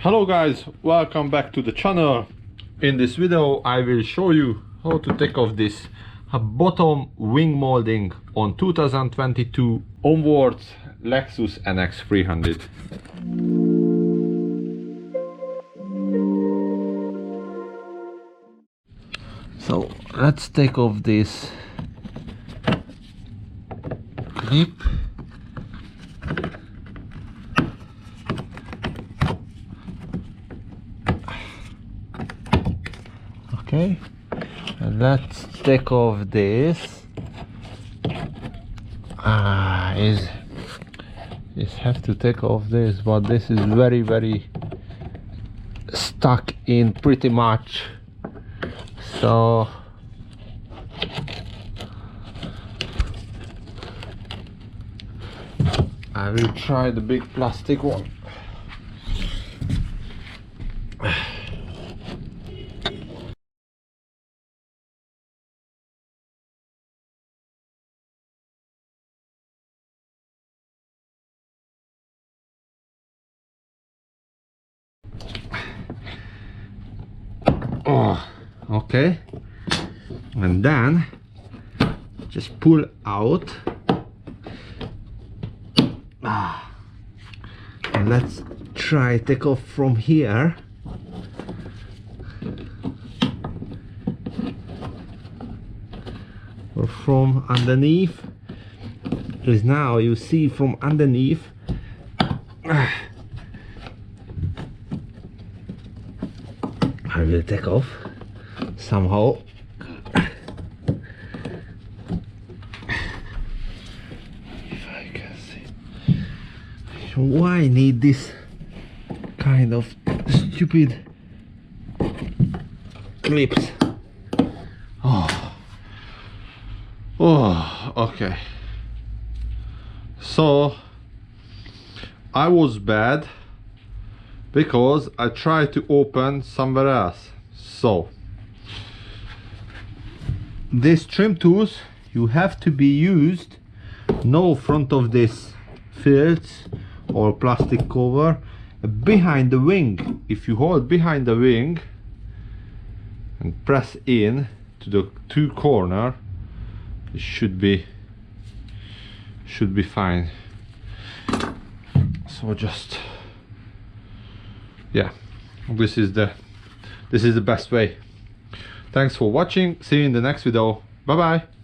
Hello guys, welcome back to the channel. In this video I will show you how to take off this bottom wing molding on 2022 onwards Lexus NX450. So let's take off this clip. Okay, and let's take off this. Is have to take off this, but this is very stuck in pretty much. So I will try the big plastic one. Oh, okay, and then just pull out. And let's try take off from here. Or from underneath, because now you see from underneath I will take off somehow. If I can see. Why I need this kind of stupid clips? Oh, okay. So I was bad because I tried to open somewhere else. So these trim tools you have to be used no front of this fields or plastic cover behind the wing. If you hold behind the wing and press in to the two corner, it should be fine. So just, yeah, this is the best way. Thanks for watching. See you in the next video. Bye bye.